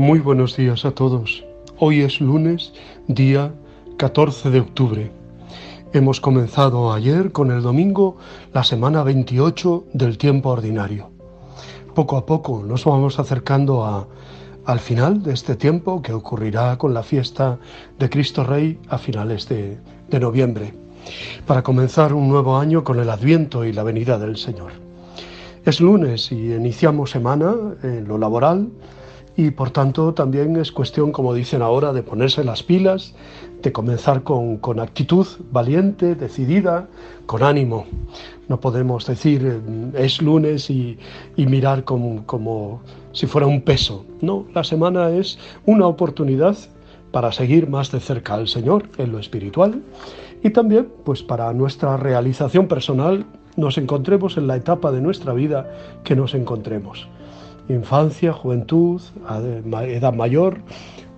Muy buenos días a todos. Hoy es lunes, día 14 de octubre. Hemos comenzado ayer con el domingo la semana 28 del tiempo ordinario. Poco a poco nos vamos acercando al final de este tiempo que ocurrirá con la fiesta de Cristo Rey a finales de noviembre, para comenzar un nuevo año con el Adviento y la venida del Señor. Es lunes y iniciamos semana en lo laboral y por tanto también es cuestión, como dicen ahora, de ponerse las pilas, de comenzar con actitud valiente, decidida, con ánimo. No podemos decir es lunes y mirar como si fuera un peso. No, la semana es una oportunidad para seguir más de cerca al Señor en lo espiritual y también pues para nuestra realización personal nos encontremos en la etapa de nuestra vida que nos encontremos. Infancia, juventud, edad mayor,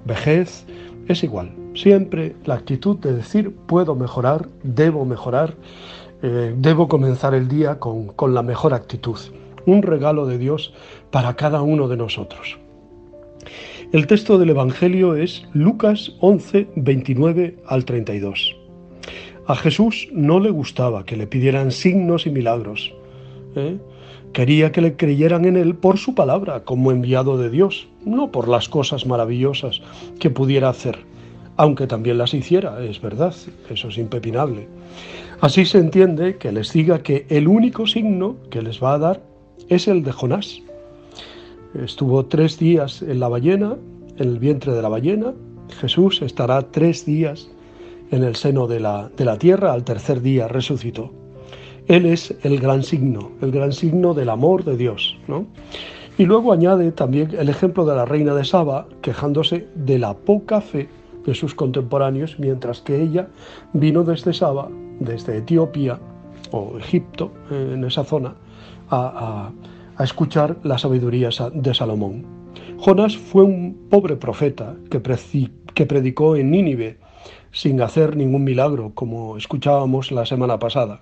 vejez, es igual. Siempre la actitud de decir puedo mejorar, debo comenzar el día con la mejor actitud. Un regalo de Dios para cada uno de nosotros. El texto del Evangelio es Lucas 11, 29 al 32. A Jesús no le gustaba que le pidieran signos y milagros. Quería que le creyeran en él por su palabra como enviado de Dios, no por las cosas maravillosas que pudiera hacer, aunque también las hiciera, es verdad, eso es impepinable. Así se entiende que les diga que el único signo que les va a dar es el de Jonás. Estuvo 3 días en la ballena, en el vientre de la ballena. Jesús estará 3 días en el seno de la tierra, al tercer día resucitó. Él es el gran signo del amor de Dios, ¿no? Y luego añade también el ejemplo de la reina de Saba, quejándose de la poca fe de sus contemporáneos, mientras que ella vino desde Saba, desde Etiopía o Egipto, en esa zona, a escuchar la sabiduría de Salomón. Jonás fue un pobre profeta que predicó en Nínive sin hacer ningún milagro, como escuchábamos la semana pasada.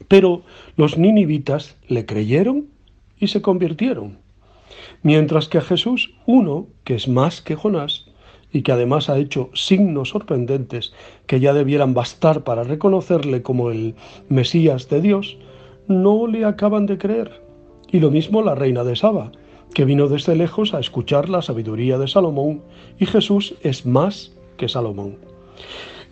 Pero los ninivitas le creyeron y se convirtieron. Mientras que a Jesús, uno que es más que Jonás y que además ha hecho signos sorprendentes que ya debieran bastar para reconocerle como el Mesías de Dios, no le acaban de creer. Y lo mismo la reina de Saba, que vino desde lejos a escuchar la sabiduría de Salomón, y Jesús es más que Salomón.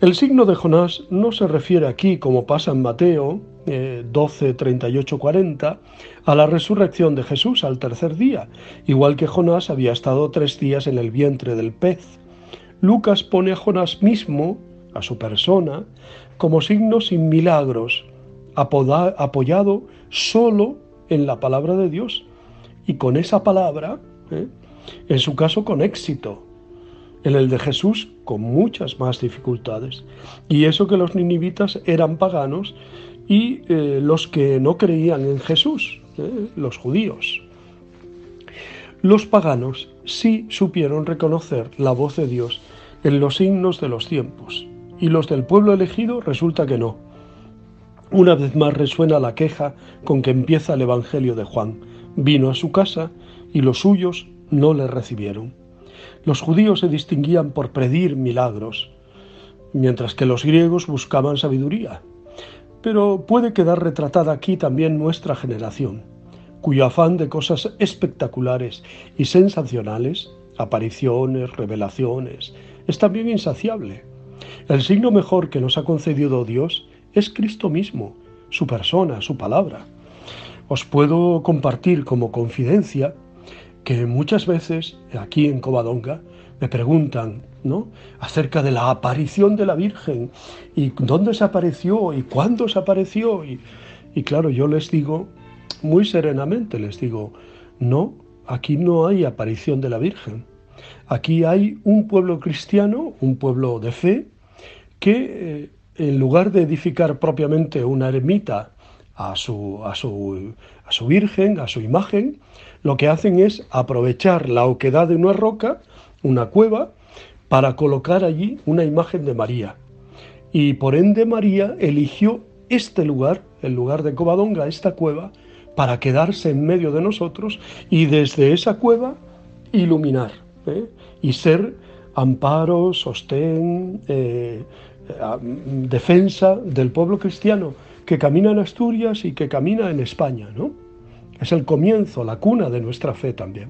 El signo de Jonás no se refiere aquí, como pasa en Mateo 12, 38, 40, a la resurrección de Jesús al tercer día, igual que Jonás había estado 3 días en el vientre del pez. Lucas pone a Jonás mismo, a su persona, como signo sin milagros, apoyado solo en la palabra de Dios, y con esa palabra, en su caso con éxito. En el de Jesús con muchas más dificultades. Y eso que los ninivitas eran paganos y los que no creían en Jesús, los judíos. Los paganos sí supieron reconocer la voz de Dios en los signos de los tiempos, y los del pueblo elegido resulta que no. Una vez más resuena la queja con que empieza el Evangelio de Juan. Vino a su casa y los suyos no le recibieron. Los judíos se distinguían por pedir milagros, mientras que los griegos buscaban sabiduría. Pero puede quedar retratada aquí también nuestra generación, cuyo afán de cosas espectaculares y sensacionales, apariciones, revelaciones, es también insaciable. El signo mejor que nos ha concedido Dios es Cristo mismo, su persona, su palabra. Os puedo compartir como confidencia que muchas veces aquí en Covadonga me preguntan, ¿no?, acerca de la aparición de la Virgen y dónde se apareció y cuándo se apareció y claro, yo les digo muy serenamente, les digo, no, aquí no hay aparición de la Virgen. Aquí hay un pueblo cristiano, un pueblo de fe, que en lugar de edificar propiamente una ermita a su Virgen, a su imagen, lo que hacen es aprovechar la oquedad de una roca, una cueva, para colocar allí una imagen de María. Y por ende María eligió este lugar, el lugar de Covadonga, esta cueva, para quedarse en medio de nosotros y desde esa cueva iluminar y ser amparo, sostén, defensa del pueblo cristiano que camina en Asturias y que camina en España, ¿no? Es el comienzo, la cuna de nuestra fe también.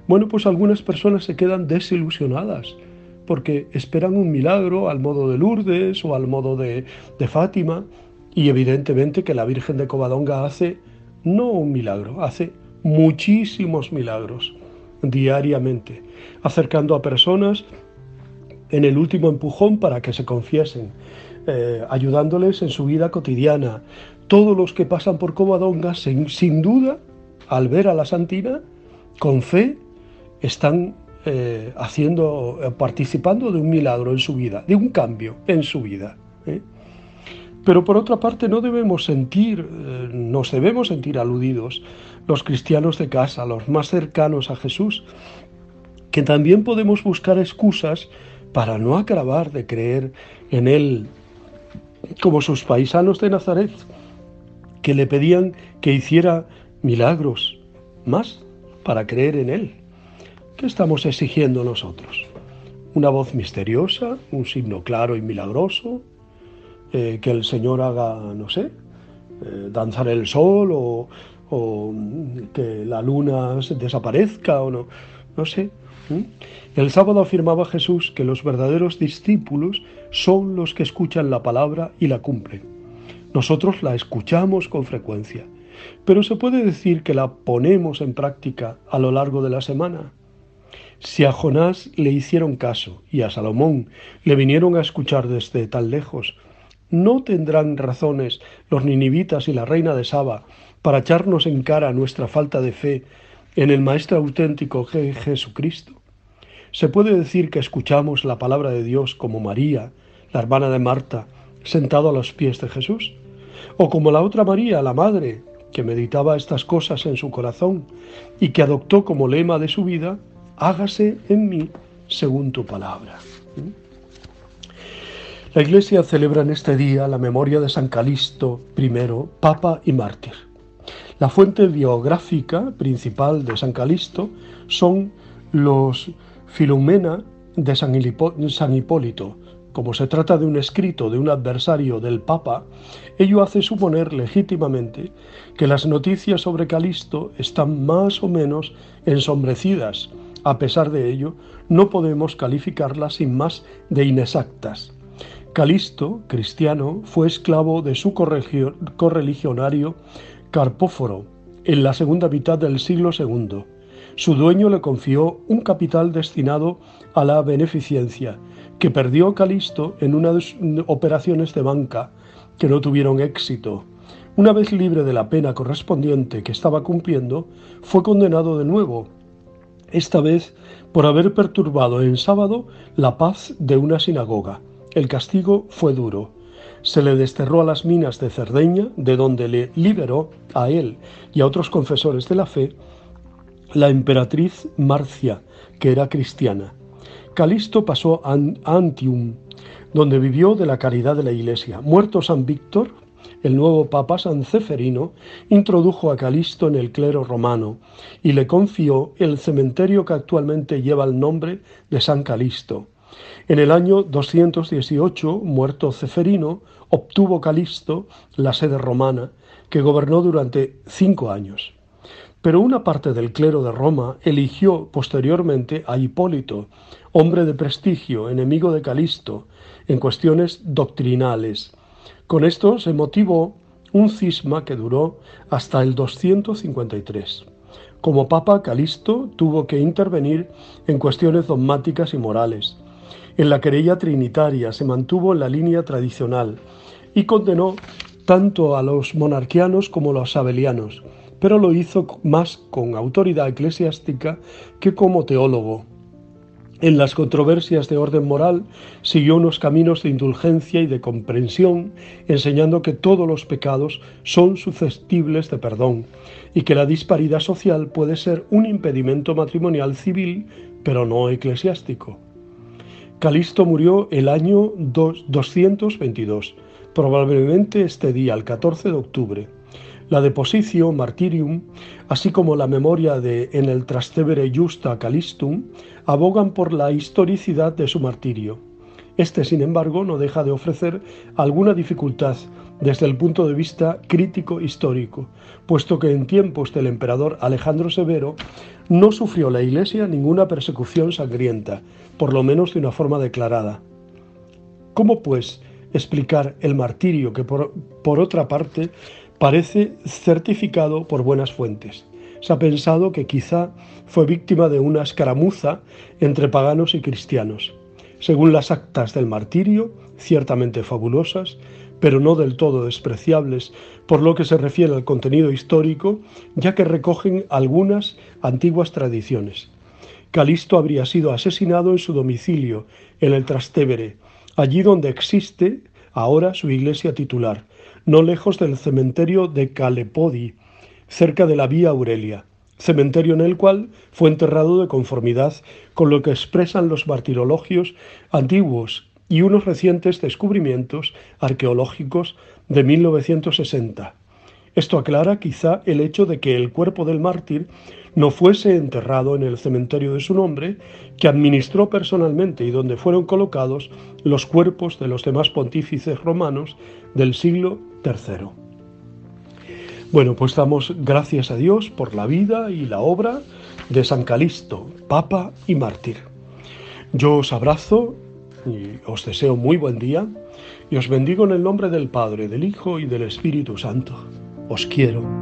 Bueno, pues algunas personas se quedan desilusionadas porque esperan un milagro al modo de Lourdes o al modo de Fátima, y evidentemente que la Virgen de Covadonga hace no un milagro, hace muchísimos milagros diariamente, acercando a personas en el último empujón para que se confiesen, ayudándoles en su vida cotidiana. Todos los que pasan por Covadonga, sin duda, al ver a la Santina, con fe, están participando de un milagro en su vida, de un cambio en su vida. Pero por otra parte nos debemos sentir aludidos los cristianos de casa, los más cercanos a Jesús, que también podemos buscar excusas para no acabar de creer en Él, como sus paisanos de Nazaret, que le pedían que hiciera milagros más para creer en Él. ¿Qué estamos exigiendo nosotros? ¿Una voz misteriosa? ¿Un signo claro y milagroso? ¿Que el Señor haga, no sé, danzar el sol o que la luna desaparezca o no sé? El sábado afirmaba Jesús que los verdaderos discípulos son los que escuchan la palabra y la cumplen. Nosotros la escuchamos con frecuencia, pero se puede decir que la ponemos en práctica a lo largo de la semana. Si a Jonás le hicieron caso y a Salomón le vinieron a escuchar desde tan lejos, ¿no tendrán razones los ninivitas y la reina de Saba para echarnos en cara nuestra falta de fe en el Maestro auténtico Jesucristo? Se puede decir que escuchamos la palabra de Dios como María, la hermana de Marta, sentado a los pies de Jesús, o como la otra María, la madre, que meditaba estas cosas en su corazón y que adoptó como lema de su vida: hágase en mí según tu palabra. La Iglesia celebra en este día la memoria de San Calixto I, Papa y mártir. La fuente biográfica principal de San Calixto son los Filumena de San Hipólito. Como se trata de un escrito de un adversario del Papa, ello hace suponer legítimamente que las noticias sobre Calixto están más o menos ensombrecidas. A pesar de ello, no podemos calificarlas sin más de inexactas. Calixto, cristiano, fue esclavo de su correligionario Carpóforo en la segunda mitad del siglo II. Su dueño le confió un capital destinado a la beneficencia, que perdió Calixto en unas operaciones de banca que no tuvieron éxito. Una vez libre de la pena correspondiente que estaba cumpliendo, fue condenado de nuevo, esta vez por haber perturbado en sábado la paz de una sinagoga. El castigo fue duro. Se le desterró a las minas de Cerdeña, de donde le liberó a él y a otros confesores de la fe la emperatriz Marcia, que era cristiana. Calixto pasó a Antium, donde vivió de la caridad de la Iglesia. Muerto San Víctor, el nuevo Papa San Ceferino introdujo a Calixto en el clero romano y le confió el cementerio que actualmente lleva el nombre de San Calixto. En el año 218, muerto Ceferino, obtuvo Calixto la sede romana, que gobernó durante 5 años. Pero una parte del clero de Roma eligió posteriormente a Hipólito, hombre de prestigio, enemigo de Calixto, en cuestiones doctrinales. Con esto se motivó un cisma que duró hasta el 253. Como papa, Calixto tuvo que intervenir en cuestiones dogmáticas y morales. En la querella trinitaria se mantuvo en la línea tradicional y condenó tanto a los monarquianos como a los sabelianos, pero lo hizo más con autoridad eclesiástica que como teólogo. En las controversias de orden moral siguió unos caminos de indulgencia y de comprensión, enseñando que todos los pecados son susceptibles de perdón y que la disparidad social puede ser un impedimento matrimonial civil, pero no eclesiástico. Calixto murió el año 222, probablemente este día, el 14 de octubre. La Depositio Martyrium, así como la memoria de En el Trastevere Justa Callistum, abogan por la historicidad de su martirio. Este, sin embargo, no deja de ofrecer alguna dificultad desde el punto de vista crítico histórico, puesto que en tiempos del emperador Alejandro Severo no sufrió la Iglesia ninguna persecución sangrienta, por lo menos de una forma declarada. ¿Cómo, pues, explicar el martirio que, por otra parte, parece certificado por buenas fuentes? Se ha pensado que quizá fue víctima de una escaramuza entre paganos y cristianos. Según las actas del martirio, ciertamente fabulosas, pero no del todo despreciables por lo que se refiere al contenido histórico, ya que recogen algunas antiguas tradiciones. Calisto habría sido asesinado en su domicilio, en el Trastevere, allí donde existe ahora su iglesia titular, no lejos del cementerio de Calepodi, cerca de la Vía Aurelia, cementerio en el cual fue enterrado de conformidad con lo que expresan los martirologios antiguos y unos recientes descubrimientos arqueológicos de 1960. Esto aclara quizá el hecho de que el cuerpo del mártir no fuese enterrado en el cementerio de su nombre, que administró personalmente y donde fueron colocados los cuerpos de los demás pontífices romanos del siglo III. Bueno, pues damos gracias a Dios por la vida y la obra de San Calisto, Papa y mártir. Yo os abrazo y os deseo muy buen día y os bendigo en el nombre del Padre, del Hijo y del Espíritu Santo. Os quiero.